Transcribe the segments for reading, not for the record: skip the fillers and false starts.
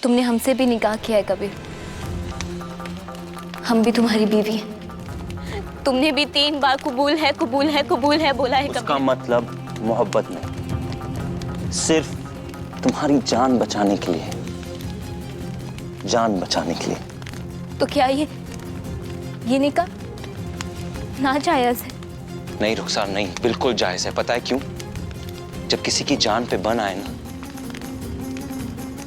तुमने हमसे भी निकाह किया है कबीर। हम भी तुम्हारी बीवी हैं। तुमने भी 3 बार कबूल है कबूल है कबूल है बोला है कबीर। उसका मतलब मोहब्बत नहीं, सिर्फ तुम्हारी जान बचाने के लिए, जान बचाने के लिए। तो क्या ये निकाह नाजायज है? नहीं रुखसार नहीं, बिल्कुल जायज है। पता है क्यों? जब किसी की जान पे बन आए ना,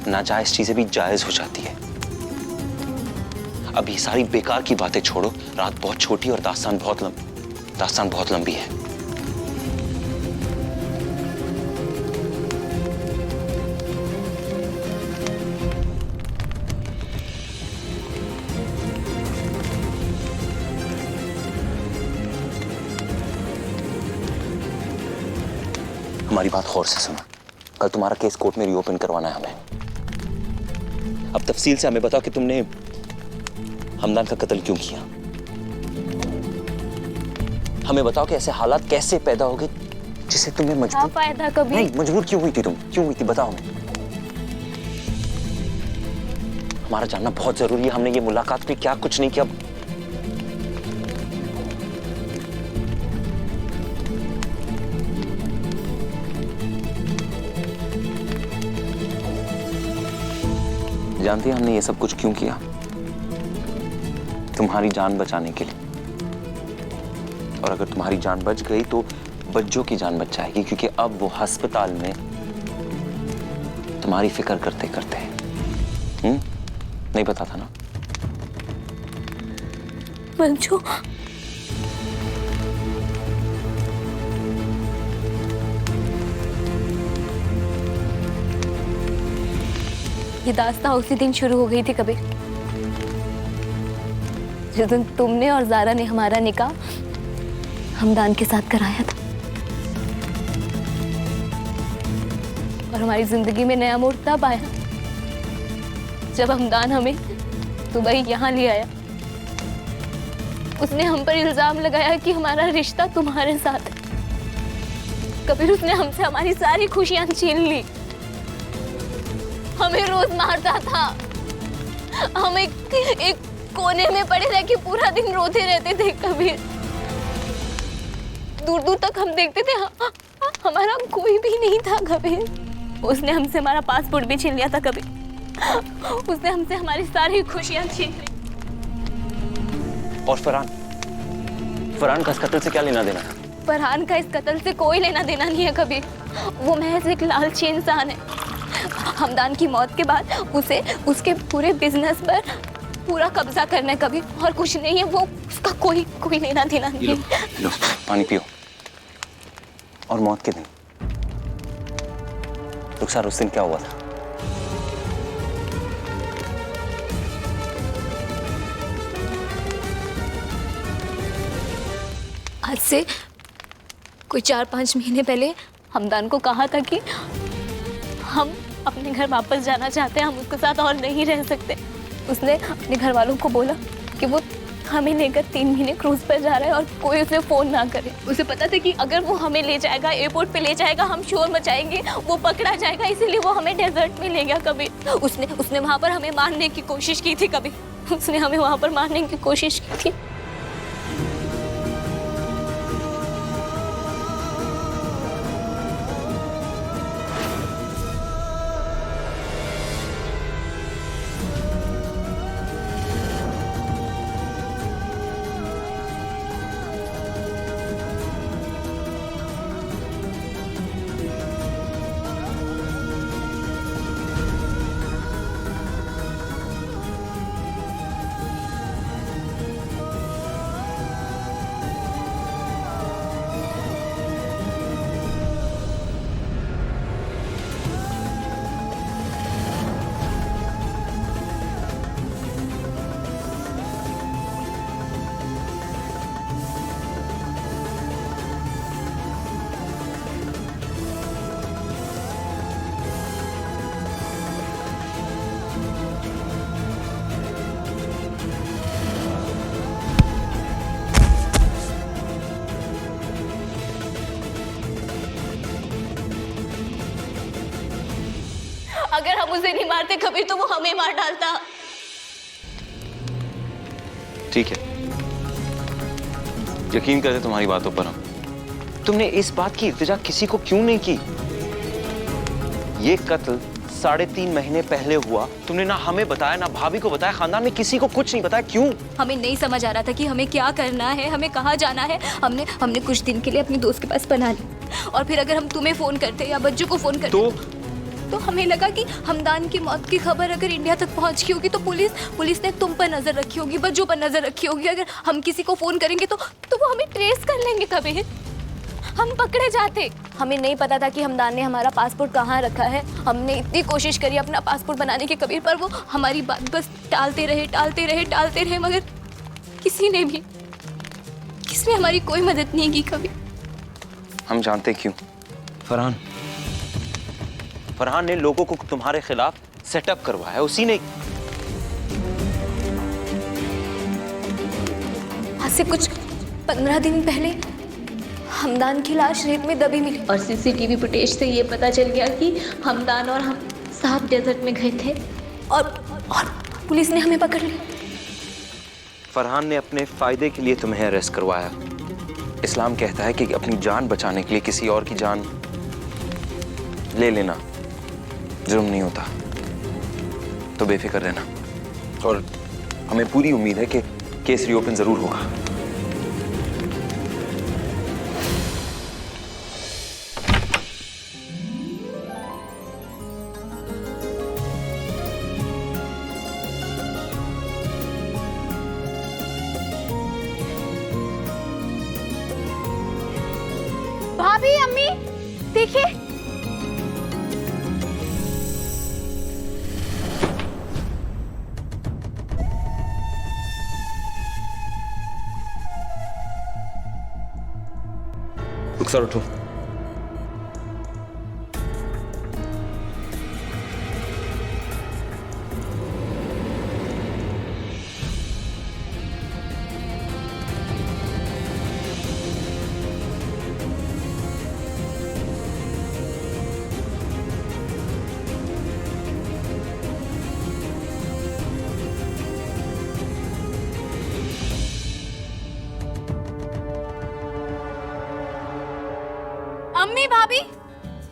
नाजायज चीजें भी जायज हो जाती है। अब ये सारी बेकार की बातें छोड़ो, रात बहुत छोटी और दास्तान बहुत लंबी है। हमारी बात गौर से सुनो। कल तुम्हारा केस कोर्ट में रीओपन करवाना है हमें। अब तफसील से हमें बताओ कि तुमने हमदान का कत्ल क्यों किया। हमें बताओ कि ऐसे हालात कैसे पैदा हो गए जिससे तुम्हें मजबूर फायदा कभी नहीं, मजबूर क्यों हुई थी तुम? क्यों हुई थी बताओ हमें। हमारा जानना बहुत जरूरी है। हमने ये मुलाकात में क्या कुछ नहीं किया। जानती है हमने ये सब कुछ क्यों किया? तुम्हारी जान बचाने के लिए। और अगर तुम्हारी जान बच गई तो बच्चों की जान बच जाएगी, क्योंकि अब वो अस्पताल में तुम्हारी फिक्र करते करते नहीं पता था ना? मंजू, ये दास्तां उसी दिन शुरू हो गई थी कबीर, जिस दिन तुमने और ज़ारा ने हमारा निकाह हमदान के साथ कराया था। और हमारी जिंदगी में नया मोड़ तब आया जब हमदान हमें दुबई यहाँ ले आया। उसने हम पर इल्जाम लगाया कि हमारा रिश्ता तुम्हारे साथ है। कबीर, उसने हमसे हमारी सारी खुशियां छीन ली। हमें रोज मारता था। हम एक कोने में पड़े रह के पूरा दिन रोते रहते थे। कबीर, दूर दूर तक हम देखते थे हमारा कोई भी नहीं था। कबीर, उसने हमसे हमारा पासपोर्ट भी छीन लिया था। कबीर, उसने हमसे हमारी सारी खुशियां छीन ली। और फरहान का इस कत्ल से क्या लेना देना था? फरहान का इस कत्ल से कोई लेना देना नहीं है कबीर। वो महज एक लालची इंसान है। हमदान की मौत के बाद उसे उसके पूरे बिजनेस पर पूरा कब्जा करना है कबीर, और कुछ नहीं है। वो उसका कोई लेना देना नहीं है। लो, पानी पियो। और मौत के दिन रुखसार, उस दिन क्या हुआ था? आज से कोई 4-5 महीने पहले हमदान को कहा था कि हम अपने घर वापस जाना चाहते हैं, हम उसके साथ और नहीं रह सकते। उसने अपने घर वालों को बोला कि वो हमें लेकर 3 महीने क्रूज पर जा रहा है और कोई उसे फोन ना करे। उसे पता था कि अगर वो हमें ले जाएगा, एयरपोर्ट पे ले जाएगा, हम शोर मचाएंगे, वो पकड़ा जाएगा, इसीलिए वो हमें डेजर्ट में ले गया। कभी उसने वहां पर हमें मारने की कोशिश की थी। कभी उसने हमें वहां पर मारने की कोशिश की थी। अगर हम उसे नहीं मारते कबीर तो वो हमें ठीक है, यकीन करते तुम्हारी बातों पर हम। तुमने इस बात की इल्तिजा किसी को क्यों नहीं की? ये कत्ल 3.5 महीने पहले हुआ। तुमने ना हमें बताया, ना भाभी को बताया, खानदान में किसी को कुछ नहीं बताया। क्यों? हमें नहीं समझ आ रहा था कि हमें क्या करना है, हमें कहाँ जाना है। हमने कुछ दिन के लिए अपनी दोस्त के पास पनाह ली, और फिर अगर हम तुम्हें फोन करते या बच्चों को फोन करते तो हमें लगा कि हमदान की मौत की खबर अगर इंडिया तक पहुंच गई होगी तो पुलिस ने तुम पर नजर रखी होगी, बच्चों पर नजर रखी होगी। अगर हम किसी को फोन करेंगे तो वो हमें ट्रेस कर लेंगे, कबीर हम पकड़े जाते। हमें नहीं पता था कि हमदान ने हमारा पासपोर्ट कहाँ रखा है। हमने इतनी कोशिश करी अपना पासपोर्ट बनाने की, कबीर, पर वो हमारी बात बस टालते रहे, मगर किसने हमारी कोई मदद नहीं की कभी। हम जानते क्यों? फरहान ने लोगों को तुम्हारे खिलाफ सेटअप करवाया, उसी ने। आज से कुछ 15 दिन पहले हमदान की लाश रेत में दबी मिली, और सीसीटीवी फुटेज से ये पता चल गया कि हमदान और हम साथ डेजर्ट में गए थे, और पुलिस ने हमें पकड़ लिया। फरहान ने अपने फायदे के लिए तुम्हें अरेस्ट करवाया। इस्लाम कहता है कि अपनी जान बचाने के लिए किसी और की जान ले लेना जुर्म नहीं होता। तो बेफिक्र रहना, और हमें पूरी उम्मीद है कि केस रीओपन जरूर होगा। भाभी, अम्मी, देखिए। रुखसार उठो। अम्मी, भाभी,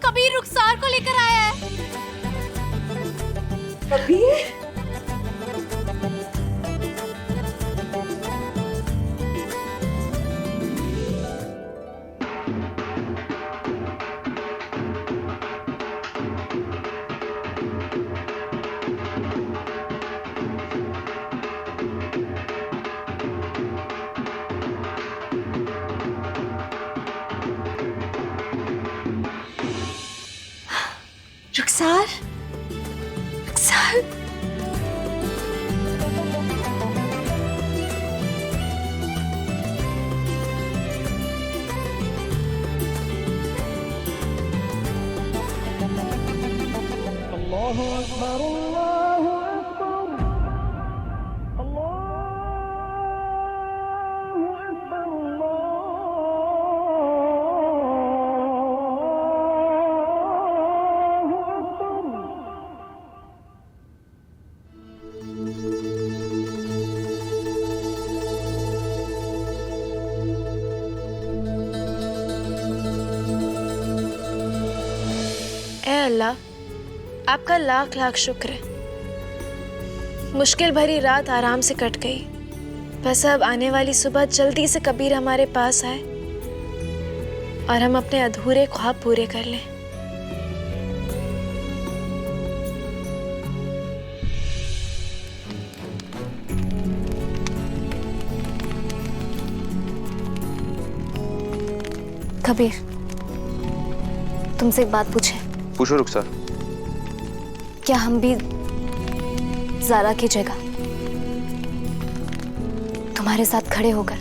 कबीर रुखसार को लेकर आया है। कबीर? रुखसार? रुखसार? अल्लाहु अकबर, अल्लाहु अकबर, अल्लाहु अकबर, अल्लाहु अकबर। ए अल्लाह, आपका लाख लाख शुक्र है। मुश्किल भरी रात आराम से कट गई। बस अब आने वाली सुबह जल्दी से कबीर हमारे पास आए और हम अपने अधूरे ख्वाब पूरे कर लें। कबीर, तुमसे एक बात पूछे? पूछो रुखसार। क्या हम भी ज़ारा की जगह तुम्हारे साथ खड़े होकर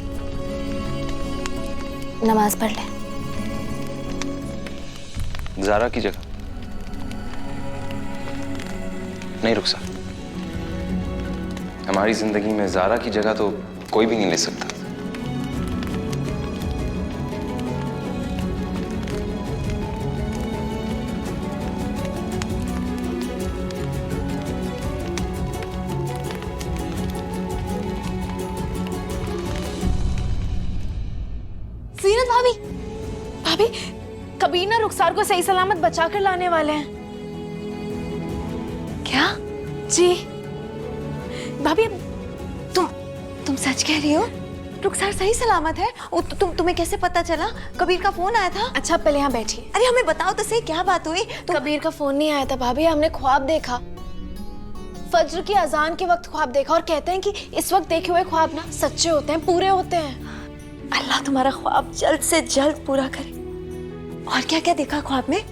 नमाज पढ़ लें? ज़ारा की जगह? नहीं रुखसार, हमारी जिंदगी में ज़ारा की जगह तो कोई भी नहीं ले सकता। भाभी भाभी कबीर ना रुखसार को सही सलामत बचा कर लाने वाले हैं। क्या? जी भाभी तुम सच कह रही हो? रुखसार सही सलामत है? तुम्हें कैसे पता चला? कबीर का फोन आया था? अच्छा पहले यहाँ बैठिए। अरे हमें बताओ तो सही, क्या बात हुई? कबीर का फोन नहीं आया था भाभी, हमने ख्वाब देखा। फज्र की अजान के वक्त ख्वाब देखा और कहते हैं कि इस वक्त देखे हुए ख्वाब ना सच्चे होते हैं, पूरे होते हैं। अल्लाह तुम्हारा ख्वाब जल्द से जल्द पूरा करे। और क्या क्या देखा ख्वाब में?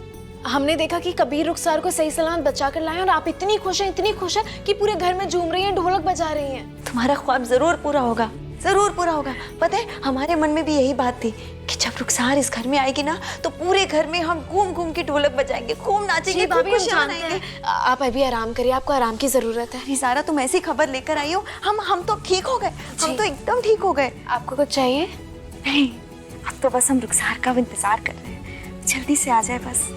हमने देखा कि कबीर रुखसार को सही सलामत बचा कर लाए और आप इतनी खुश हैं कि पूरे घर में झूम रही हैं, ढोलक बजा रही हैं। तुम्हारा ख्वाब जरूर पूरा होगा, जरूर पूरा होगा। पता है हमारे मन में भी यही बात थी कि जब रुखसार इस घर में आएगी ना तो पूरे घर में हम घूम घूम के ढोलक बजाएंगे, खूब नाचेंगे, खूब भाभी हम खुशियां जानते मनाएंगे। हैं। आप अभी आराम करिए, आपको आराम की जरूरत है। रिसारा तुम ऐसी खबर लेकर आई हो, हम तो ठीक हो गए, हम तो एकदम ठीक हो गए। आपको कुछ चाहिए? नहीं, अब तो बस हम रुखसार का इंतजार कर रहे हैं, जल्दी से आ जाए बस।